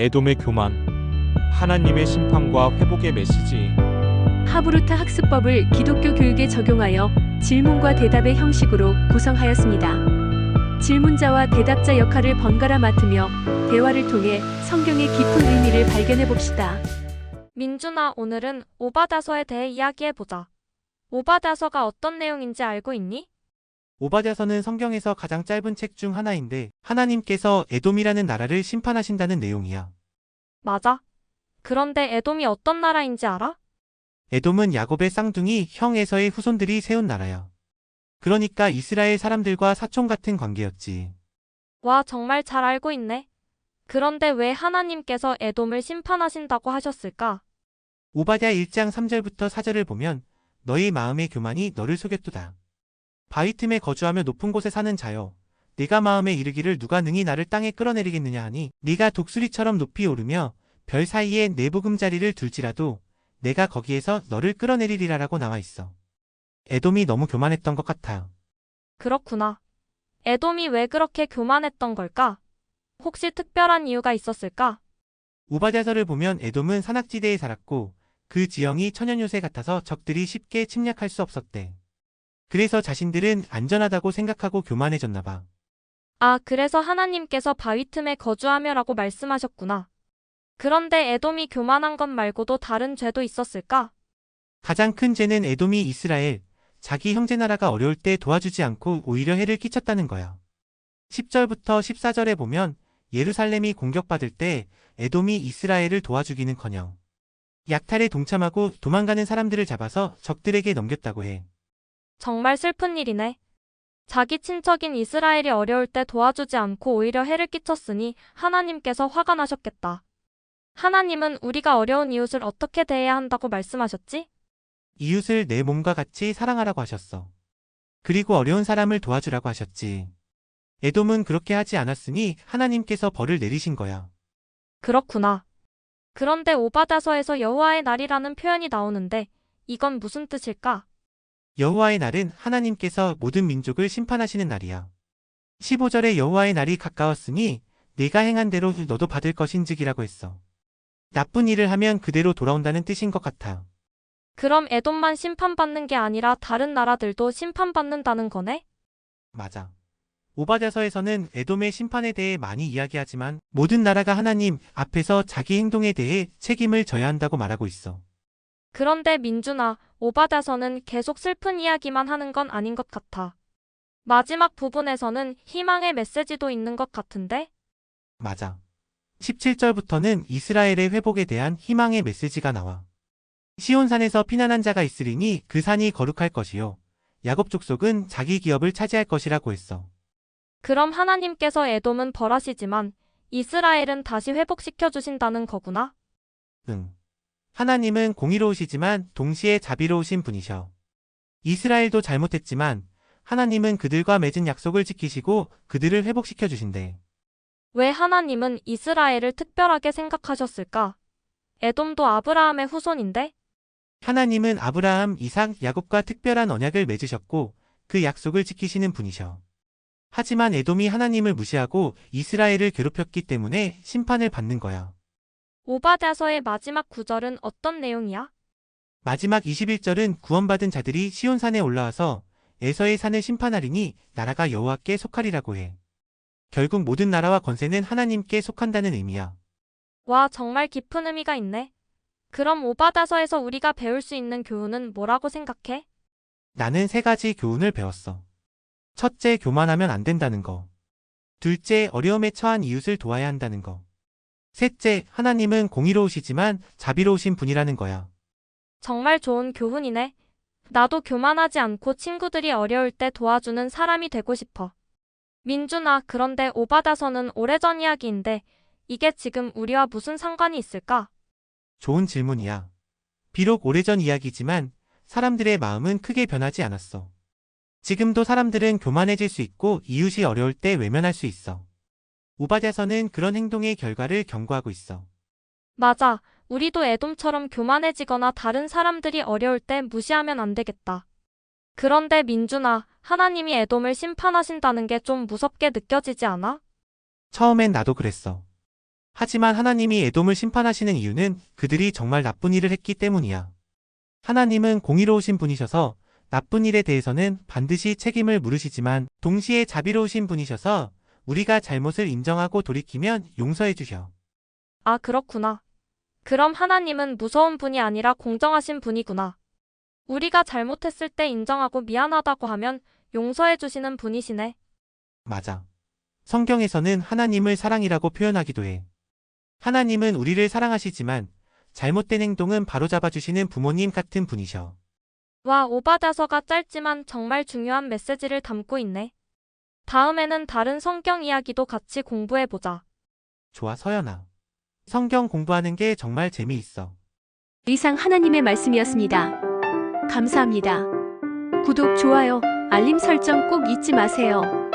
에돔의 교만, 하나님의 심판과 회복의 메시지. 하브루타 학습법을 기독교 교육에 적용하여 질문과 대답의 형식으로 구성하였습니다. 질문자와 대답자 역할을 번갈아 맡으며 대화를 통해 성경의 깊은 의미를 발견해 봅시다. 민준아, 오늘은 오바다서에 대해 이야기해보자. 오바다서가 어떤 내용인지 알고 있니? 오바댜서는 성경에서 가장 짧은 책 중 하나인데 하나님께서 에돔이라는 나라를 심판하신다는 내용이야. 맞아. 그런데 에돔이 어떤 나라인지 알아? 에돔은 야곱의 쌍둥이 형 에서의 후손들이 세운 나라야. 그러니까 이스라엘 사람들과 사촌 같은 관계였지. 와, 정말 잘 알고 있네. 그런데 왜 하나님께서 에돔을 심판하신다고 하셨을까? 오바댜 1장 3절부터 4절을 보면 너희 마음의 교만이 너를 속였도다. 바위 틈에 거주하며 높은 곳에 사는 자여, 네가 마음에 이르기를 누가 능히 나를 땅에 끌어내리겠느냐 하니 네가 독수리처럼 높이 오르며 별 사이에 네 보금자리를 둘지라도 내가 거기에서 너를 끌어내리리라라고 나와 있어. 에돔이 너무 교만했던 것 같아. 그렇구나. 에돔이 왜 그렇게 교만했던 걸까? 혹시 특별한 이유가 있었을까? 오바댜서를 보면 에돔은 산악지대에 살았고 그 지형이 천연요새 같아서 적들이 쉽게 침략할 수 없었대. 그래서 자신들은 안전하다고 생각하고 교만해졌나 봐. 아, 그래서 하나님께서 바위 틈에 거주하며라고 말씀하셨구나. 그런데 에돔이 교만한 것 말고도 다른 죄도 있었을까? 가장 큰 죄는 에돔이 이스라엘, 자기 형제 나라가 어려울 때 도와주지 않고 오히려 해를 끼쳤다는 거야. 10절부터 14절에 보면 예루살렘이 공격받을 때 에돔이 이스라엘을 도와주기는커녕 약탈에 동참하고 도망가는 사람들을 잡아서 적들에게 넘겼다고 해. 정말 슬픈 일이네. 자기 친척인 이스라엘이 어려울 때 도와주지 않고 오히려 해를 끼쳤으니 하나님께서 화가 나셨겠다. 하나님은 우리가 어려운 이웃을 어떻게 대해야 한다고 말씀하셨지? 이웃을 내 몸과 같이 사랑하라고 하셨어. 그리고 어려운 사람을 도와주라고 하셨지. 에돔은 그렇게 하지 않았으니 하나님께서 벌을 내리신 거야. 그렇구나. 그런데 오바다서에서 여호와의 날이라는 표현이 나오는데 이건 무슨 뜻일까? 여호와의 날은 하나님께서 모든 민족을 심판하시는 날이야. 15절에 여호와의 날이 가까웠으니 네가 행한 대로 너도 받을 것인즉이라고 했어. 나쁜 일을 하면 그대로 돌아온다는 뜻인 것 같아. 그럼 에돔만 심판받는 게 아니라 다른 나라들도 심판받는다는 거네? 맞아. 오바댜서에서는 에돔의 심판에 대해 많이 이야기하지만 모든 나라가 하나님 앞에서 자기 행동에 대해 책임을 져야 한다고 말하고 있어. 그런데 민준아, 오바다서는 계속 슬픈 이야기만 하는 건 아닌 것 같아. 마지막 부분에서는 희망의 메시지도 있는 것 같은데? 맞아. 17절부터는 이스라엘의 회복에 대한 희망의 메시지가 나와. 시온산에서 피난한 자가 있으리니 그 산이 거룩할 것이요. 야곱 족속은 자기 기업을 차지할 것이라고 했어. 그럼 하나님께서 에돔은 벌하시지만 이스라엘은 다시 회복시켜 주신다는 거구나? 응. 하나님은 공의로우시지만 동시에 자비로우신 분이셔. 이스라엘도 잘못했지만 하나님은 그들과 맺은 약속을 지키시고 그들을 회복시켜 주신대. 왜 하나님은 이스라엘을 특별하게 생각하셨을까? 에돔도 아브라함의 후손인데? 하나님은 아브라함, 이삭, 야곱과 특별한 언약을 맺으셨고 그 약속을 지키시는 분이셔. 하지만 에돔이 하나님을 무시하고 이스라엘을 괴롭혔기 때문에 심판을 받는 거야. 오바댜서의 마지막 구절은 어떤 내용이야? 마지막 21절은 구원받은 자들이 시온산에 올라와서 에서의 산을 심판하리니 나라가 여호와께 속하리라고 해. 결국 모든 나라와 권세는 하나님께 속한다는 의미야. 와, 정말 깊은 의미가 있네. 그럼 오바다서에서 우리가 배울 수 있는 교훈은 뭐라고 생각해? 나는 3가지 교훈을 배웠어. 첫째, 교만하면 안 된다는 거. 둘째, 어려움에 처한 이웃을 도와야 한다는 거. 셋째, 하나님은 공의로우시지만 자비로우신 분이라는 거야. 정말 좋은 교훈이네. 나도 교만하지 않고 친구들이 어려울 때 도와주는 사람이 되고 싶어. 민준아, 그런데 오바다서는 오래전 이야기인데 이게 지금 우리와 무슨 상관이 있을까? 좋은 질문이야. 비록 오래전 이야기지만 사람들의 마음은 크게 변하지 않았어. 지금도 사람들은 교만해질 수 있고 이웃이 어려울 때 외면할 수 있어. 오바댜서는 그런 행동의 결과를 경고하고 있어. 맞아. 우리도 에돔처럼 교만해지거나 다른 사람들이 어려울 때 무시하면 안 되겠다. 그런데 민준아, 하나님이 에돔을 심판하신다는 게 좀 무섭게 느껴지지 않아? 처음엔 나도 그랬어. 하지만 하나님이 에돔을 심판하시는 이유는 그들이 정말 나쁜 일을 했기 때문이야. 하나님은 공의로우신 분이셔서 나쁜 일에 대해서는 반드시 책임을 물으시지만 동시에 자비로우신 분이셔서 우리가 잘못을 인정하고 돌이키면 용서해 주셔. 아, 그렇구나. 그럼 하나님은 무서운 분이 아니라 공정하신 분이구나. 우리가 잘못했을 때 인정하고 미안하다고 하면 용서해 주시는 분이시네. 맞아. 성경에서는 하나님을 사랑이라고 표현하기도 해. 하나님은 우리를 사랑하시지만 잘못된 행동은 바로잡아 주시는 부모님 같은 분이셔. 와, 오바다서가 짧지만 정말 중요한 메시지를 담고 있네. 다음에는 다른 성경 이야기도 같이 공부해보자. 좋아, 서연아. 성경 공부하는 게 정말 재미있어. 이상 하나님의 말씀이었습니다. 감사합니다. 구독, 좋아요, 알림 설정 꼭 잊지 마세요.